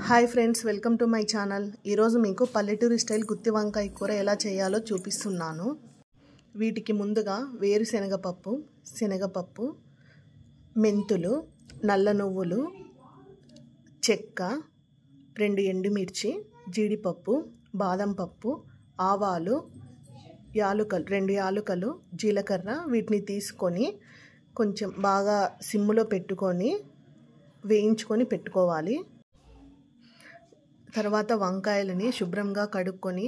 Hi friends, welcome to my channel. ఈరోజు మీకు పల్లెటూరి స్టైల్ గుత్తి వంకాయ కూర ఎలా చేయాలో చూపిస్తున్నాను. వీటికి ముందుగా వేరుశనగపప్పు, శనగపప్పు, మెంతులు, నల్ల నువ్వులు, చెక్క, 2 ఎండుమిర్చి, జీడిపప్పు, బాదం పప్పు, ఆవాలు, యాలుకలు, 2 యాలుకలు, జీలకర్ర వీటిని తీసుకొని కొంచెం బాగా సిమ్ములో పెట్టుకొని వేయించుకొని పెట్టుకోవాలి. తర్వాత వంకాయలని శుభ్రంగా కడుక్కొని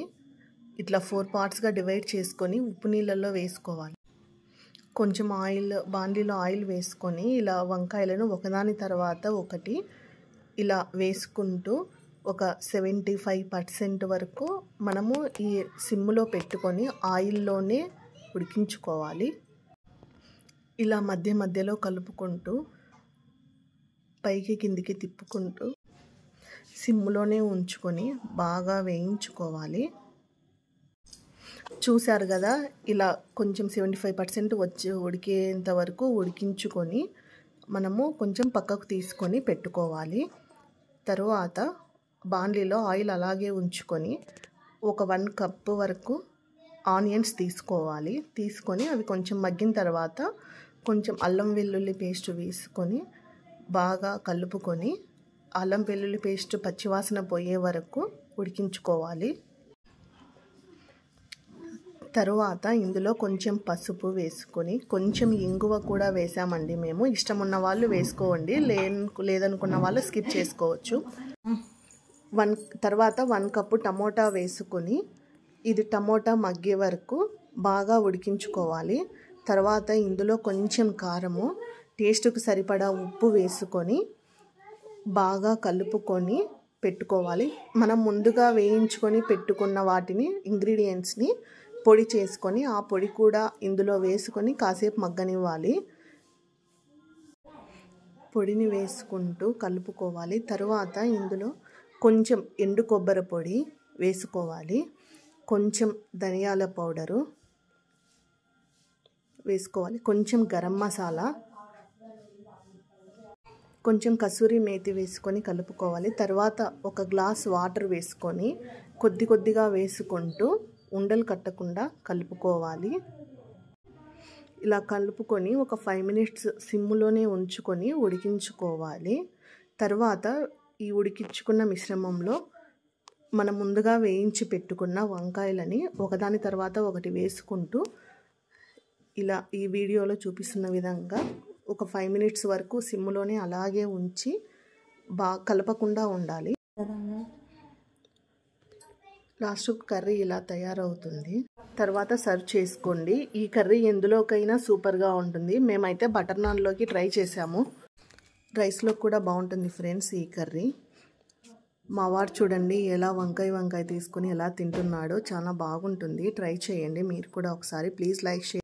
ఇట్లా 4 పార్ట్స్గా డివైడ్ చేసుకొని ఉప్పు నీళ్ళల్లో వేసుకోవాలి. కొంచెం బాండీలో ఆయిల్ వేసుకొని ఇలా వంకాయలను ఒకదాని తర్వాత ఒకటి ఇలా వేసుకుంటూ ఒక 75% వరకు మనము ఈ సిమ్లో పెట్టుకొని ఆయిల్లోనే ఉడికించుకోవాలి. ఇలా మధ్య మధ్యలో కలుపుకుంటూ పైకి కిందికి తిప్పుకుంటూ సిమ్లోనే ఉంచుకొని బాగా వేయించుకోవాలి. చూశారు కదా, ఇలా కొంచెం 75% వచ్చి ఉడికేంత వరకు ఉడికించుకొని మనము కొంచెం పక్కకు తీసుకొని పెట్టుకోవాలి. తరువాత బాండ్లీలో ఆయిల్ అలాగే ఉంచుకొని ఒక 1 కప్ వరకు ఆనియన్స్ తీసుకోవాలి. తీసుకొని అవి కొంచెం మగ్గిన తర్వాత కొంచెం అల్లం వెల్లుల్లి పేస్ట్ వేసుకొని బాగా కలుపుకొని అల్లం వెల్లుల్లి పేస్ట్ పచ్చివాసన పోయే వరకు ఉడికించుకోవాలి. తరువాత ఇందులో కొంచెం పసుపు వేసుకొని కొంచెం ఇంగువ కూడా వేసామండి మేము. ఇష్టం ఉన్న వాళ్ళు వేసుకోండి, లేదనుకున్న వాళ్ళు స్కిప్ చేసుకోవచ్చు. తర్వాత 1 కప్పు టమోటా వేసుకొని ఇది టమోటా మగ్గే వరకు బాగా ఉడికించుకోవాలి. తర్వాత ఇందులో కొంచెం కారము, టేస్ట్కి సరిపడా ఉప్పు వేసుకొని బాగా కలుపుకొని పెట్టుకోవాలి. మనం ముందుగా వేయించుకొని పెట్టుకున్న వాటిని ఇంగ్రీడియంట్స్ని పొడి చేసుకొని ఆ పొడి కూడా ఇందులో వేసుకొని కాసేపు మగ్గనివ్వాలి. పొడిని వేసుకుంటూ కలుపుకోవాలి. తరువాత ఇందులో కొంచెం ఎండు కొబ్బరి పొడి వేసుకోవాలి. కొంచెం ధనియాల పౌడరు వేసుకోవాలి. కొంచెం గరం మసాలా, కొంచెం కసూరి మేతి వేసుకొని కలుపుకోవాలి. తర్వాత 1 గ్లాస్ వాటర్ వేసుకొని కొద్ది కొద్దిగా వేసుకుంటూ ఉండలు కట్టకుండా కలుపుకోవాలి. ఇలా కలుపుకొని ఒక 5 మినిట్స్ సిమ్లోనే ఉంచుకొని ఉడికించుకోవాలి. తర్వాత ఈ ఉడికించుకున్న మిశ్రమంలో మనం ముందుగా వేయించి పెట్టుకున్న వంకాయలని ఒకదాని తర్వాత ఒకటి వేసుకుంటూ ఇలా ఈ వీడియోలో చూపిస్తున్న విధంగా ఒక 5 మినిట్స్ వరకు సిమ్లోనే అలాగే ఉంచి బాగా కలపకుండా ఉండాలి. లాస్ట్ కర్రీ ఇలా తయారవుతుంది. తర్వాత సర్వ్ చేసుకోండి. ఈ కర్రీ ఎందులోకైనా సూపర్గా ఉంటుంది. మేమైతే బటర్ నాన్లోకి ట్రై చేసాము. రైస్లో కూడా బాగుంటుంది ఫ్రెండ్స్ ఈ కర్రీ. మా వారు చూడండి ఎలా వంకాయ తీసుకొని ఎలా తింటున్నాడో, చాలా బాగుంటుంది. ట్రై చేయండి మీరు కూడా ఒకసారి. Please like, share.